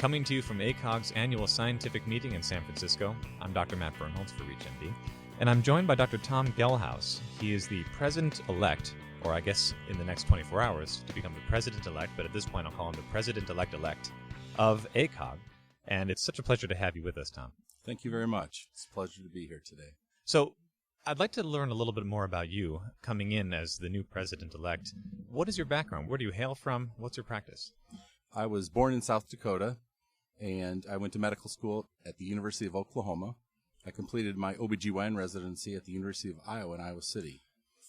Coming to you from ACOG's annual scientific meeting in San Francisco, I'm Dr. Matt Birnholz for ReachMD, and I'm joined by Dr. Tom Gellhaus. He is the president-elect, or I guess in the next 24 hours to become the president-elect, but at this point I'll call him the president-elect-elect of ACOG, and it's such a pleasure to have you with us, Tom. Thank you very much. It's a pleasure to be here today. So, I'd like to learn a little bit more about you coming in as the new president-elect. What is your background? Where do you hail from? What's your practice? I was born in South Dakota, and I went to medical school at the University of Oklahoma. I completed my OBGYN residency at the University of Iowa in Iowa City.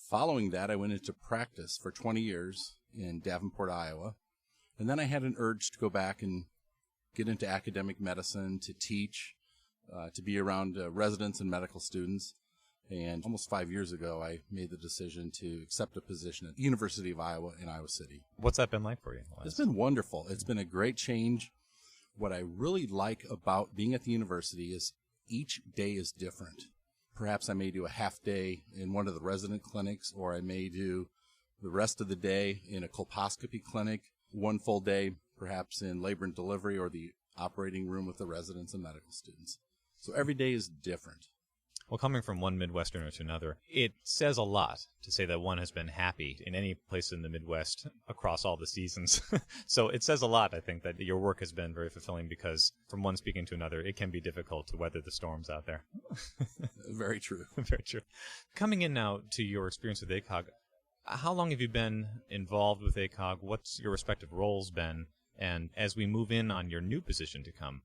Following that, I went into practice for 20 years in Davenport, Iowa. And then I had an urge to go back and get into academic medicine, to teach, to be around residents and medical students. And almost 5 years ago, I made the decision to accept a position at the University of Iowa in Iowa City. What's that been like for you? It's been wonderful. It's been a great change. What I really like about being at the university is each day is different. Perhaps I may do a half day in one of the resident clinics, or I may do the rest of the day in a colposcopy clinic, one full day perhaps in labor and delivery or the operating room with the residents and medical students. So every day is different. Well, coming from one Midwesterner to another, it says a lot to say that one has been happy in any place in the Midwest across all the seasons. So it says a lot, I think, that your work has been very fulfilling because from one speaking to another, it can be difficult to weather the storms out there. Very true. Very true. Coming in now to your experience with ACOG, how long have you been involved with ACOG? What's your respective roles been? And as we move in on your new position to come,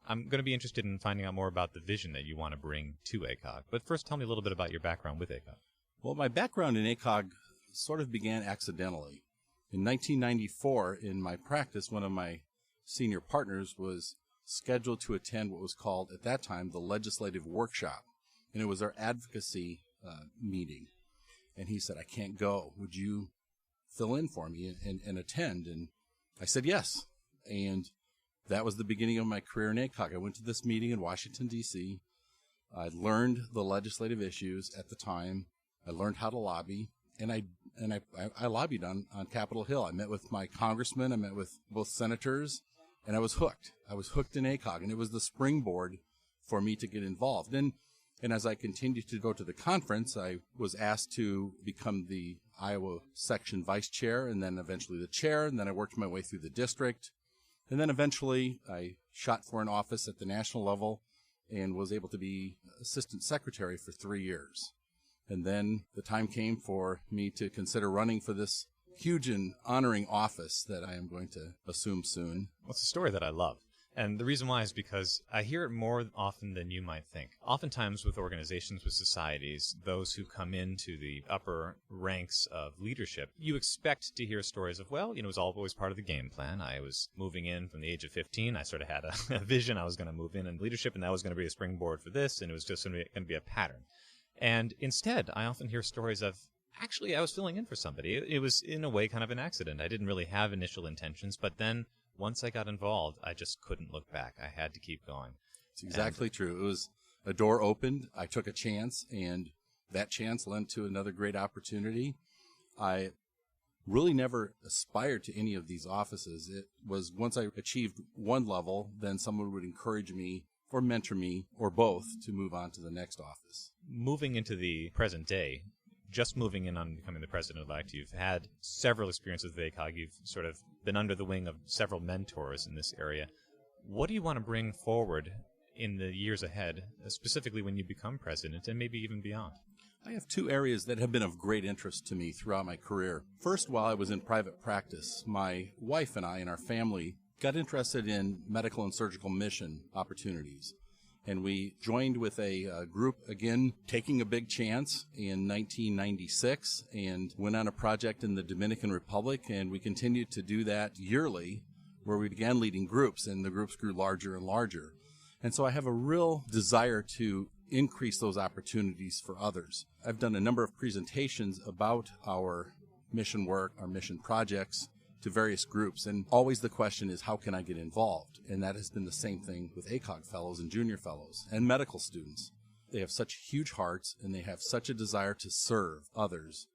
I'm going to be interested in finding out more about the vision that you want to bring to ACOG. But first, tell me a little bit about your background with ACOG. Well, my background in ACOG sort of began accidentally. In 1994, in my practice, one of my senior partners was scheduled to attend what was called, at that time, the legislative workshop. And it was our advocacy meeting. And he said, I can't go. Would you fill in for me and attend? And I said yes. And that was the beginning of my career in ACOG. I went to this meeting in Washington, D.C. I learned the legislative issues at the time. I learned how to lobby, and I lobbied on Capitol Hill. I met with my congressman. I met with both senators, and I was hooked. I was hooked in ACOG, and it was the springboard for me to get involved. And as I continued to go to the conference, I was asked to become the Iowa section vice chair, and then eventually the chair, and then I worked my way through the district. And then eventually I shot for an office at the national level and was able to be assistant secretary for 3 years. And then the time came for me to consider running for this huge and honoring office that I am going to assume soon. Well, it's a story that I love. And the reason why is because I hear it more often than you might think. Oftentimes with organizations, with societies, those who come into the upper ranks of leadership, you expect to hear stories of, well, it was always part of the game plan. I was moving in from the age of 15. I sort of had a vision. I was going to move in leadership, and that was going to be a springboard for this, and it was just going to be a pattern. And instead, I often hear stories of, actually, I was filling in for somebody. It was, in a way, kind of an accident. I didn't really have initial intentions, but then once I got involved, I just couldn't look back. I had to keep going. It's exactly true. It was a door opened. I took a chance, and that chance led to another great opportunity. I really never aspired to any of these offices. It was once I achieved one level, then someone would encourage me or mentor me or both to move on to the next office. Moving into the present day, just moving in on becoming the president-elect, you've had several experiences with ACOG. You've sort of been under the wing of several mentors in this area. What do you want to bring forward in the years ahead, specifically when you become president and maybe even beyond? I have two areas that have been of great interest to me throughout my career. First, while I was in private practice, my wife and I and our family got interested in medical and surgical mission opportunities. And we joined with a group, again, taking a big chance in 1996 and went on a project in the Dominican Republic. And we continued to do that yearly, where we began leading groups, and the groups grew larger and larger. And so I have a real desire to increase those opportunities for others. I've done a number of presentations about our mission work, our mission projects, to various groups, and always the question is, how can I get involved? And that has been the same thing with ACOG fellows and junior fellows and medical students. They have such huge hearts, and they have such a desire to serve others.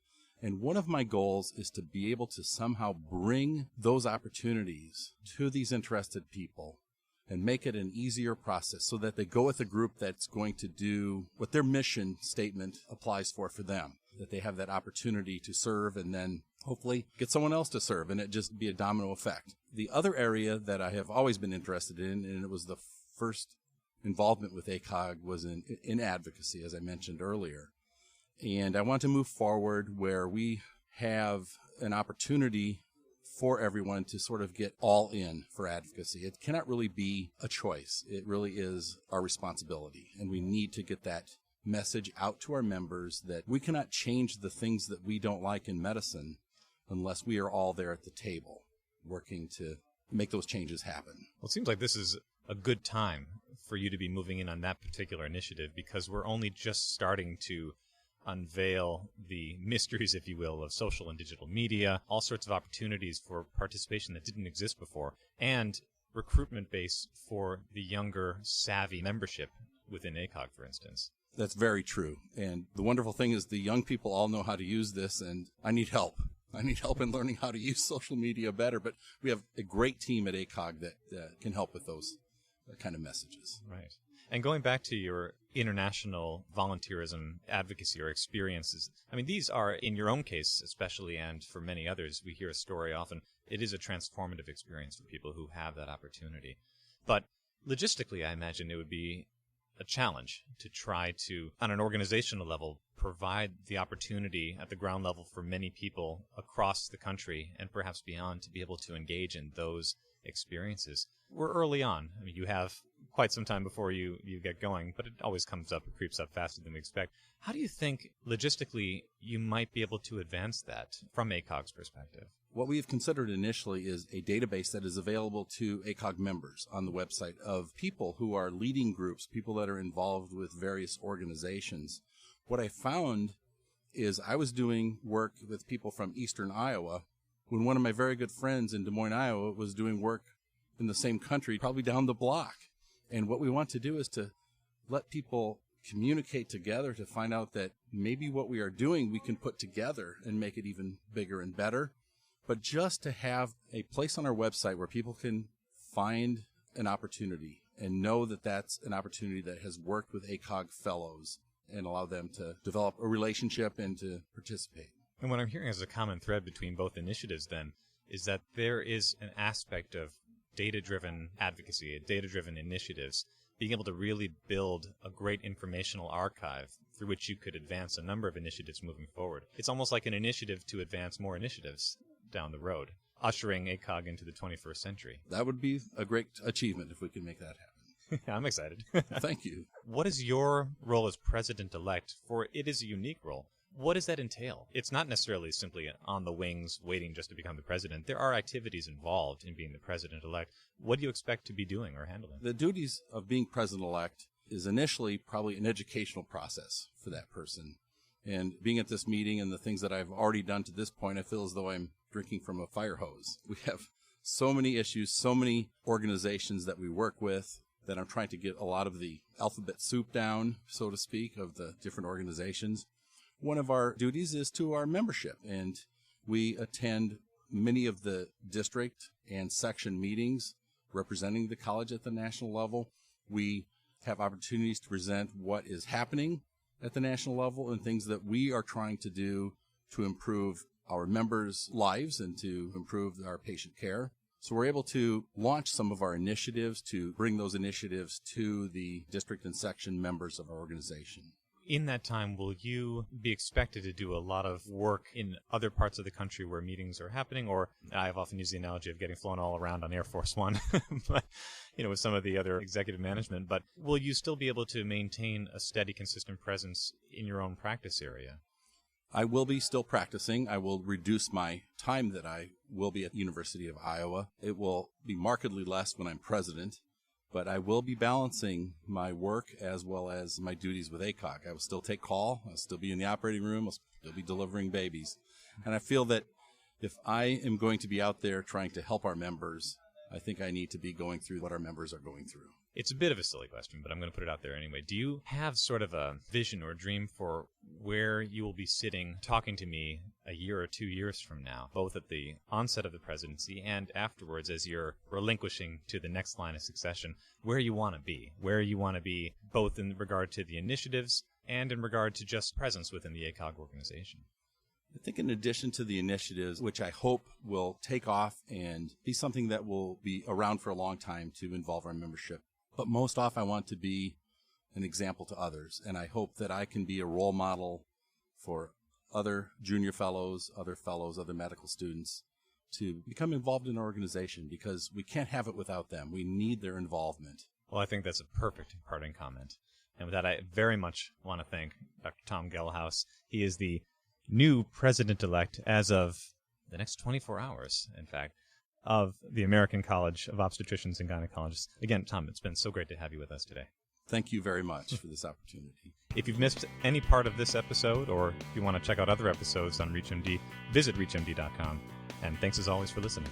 And one of my goals is to be able to somehow bring those opportunities to these interested people and make it an easier process so that they go with a group that's going to do what their mission statement applies for them, that they have that opportunity to serve and then hopefully get someone else to serve, and it just be a domino effect. The other area that I have always been interested in, and it was the first involvement with ACOG, was in advocacy, as I mentioned earlier. And I want to move forward where we have an opportunity for everyone to sort of get all in for advocacy. It cannot really be a choice. It really is our responsibility, and we need to get that message out to our members that we cannot change the things that we don't like in medicine unless we are all there at the table working to make those changes happen. Well, it seems like this is a good time for you to be moving in on that particular initiative, because we're only just starting to unveil the mysteries, if you will, of social and digital media, all sorts of opportunities for participation that didn't exist before, and recruitment base for the younger, savvy membership within ACOG, for instance. That's very true. And the wonderful thing is the young people all know how to use this, and I need help. I need help in learning how to use social media better, but we have a great team at ACOG that can help with those kind of messages. Right. And going back to your international volunteerism, advocacy, or experiences, I mean, these are, in your own case especially, and for many others, we hear a story often, it is a transformative experience for people who have that opportunity. But logistically, I imagine it would be a challenge to try to, on an organizational level, provide the opportunity at the ground level for many people across the country and perhaps beyond to be able to engage in those experiences. We're early on. I mean, you have quite some time before you get going, but it always comes up, it creeps up faster than we expect. How do you think, logistically, you might be able to advance that from ACOG's perspective? What we have considered initially is a database that is available to ACOG members on the website of people who are leading groups, people that are involved with various organizations. What I found is I was doing work with people from eastern Iowa when one of my very good friends in Des Moines, Iowa was doing work in the same country, probably down the block. And what we want to do is to let people communicate together to find out that maybe what we are doing we can put together and make it even bigger and better. But just to have a place on our website where people can find an opportunity and know that that's an opportunity that has worked with ACOG fellows and allow them to develop a relationship and to participate. And what I'm hearing as a common thread between both initiatives then is that there is an aspect of data-driven advocacy, data-driven initiatives, being able to really build a great informational archive through which you could advance a number of initiatives moving forward. It's almost like an initiative to advance more initiatives down the road, ushering ACOG into the 21st century. That would be a great achievement if we can make that happen. I'm excited. Thank you. What is your role as president-elect? For it is a unique role. What does that entail? It's not necessarily simply on the wings waiting just to become the president. There are activities involved in being the president-elect. What do you expect to be doing or handling? The duties of being president-elect is initially probably an educational process for that person. And being at this meeting and the things that I've already done to this point, I feel as though I'm drinking from a fire hose. We have so many issues, so many organizations that we work with that I'm trying to get a lot of the alphabet soup down, so to speak, of the different organizations. One of our duties is to our membership, and we attend many of the district and section meetings representing the college at the national level. We have opportunities to present what is happening at the national level and things that we are trying to do to improve our members' lives and to improve our patient care. So we're able to launch some of our initiatives to bring those initiatives to the district and section members of our organization. In that time, will you be expected to do a lot of work in other parts of the country where meetings are happening? Or I've often used the analogy of getting flown all around on Air Force One, but, with some of the other executive management. But will you still be able to maintain a steady, consistent presence in your own practice area? I will be still practicing. I will reduce my time that I will be at the University of Iowa. It will be markedly less when I'm president. But I will be balancing my work as well as my duties with ACOG. I will still take call. I'll still be in the operating room. I'll still be delivering babies. And I feel that if I am going to be out there trying to help our members, I think I need to be going through what our members are going through. It's a bit of a silly question, but I'm going to put it out there anyway. Do you have sort of a vision or dream for where you will be sitting talking to me a year or 2 years from now, both at the onset of the presidency and afterwards as you're relinquishing to the next line of succession, where you want to be, both in regard to the initiatives and in regard to just presence within the ACOG organization? I think in addition to the initiatives, which I hope will take off and be something that will be around for a long time to involve our membership, but most off I want to be an example to others, and I hope that I can be a role model for other junior fellows, other medical students to become involved in our organization, because we can't have it without them. We need their involvement. Well, I think that's a perfect parting comment. And with that, I very much want to thank Dr. Tom Gellhaus. He is the new president-elect as of the next 24 hours, in fact, of the American College of Obstetricians and Gynecologists. Again, Tom, it's been so great to have you with us today. Thank you very much for this opportunity. If you've missed any part of this episode, or if you want to check out other episodes on ReachMD, visit reachmd.com. And thanks as always for listening.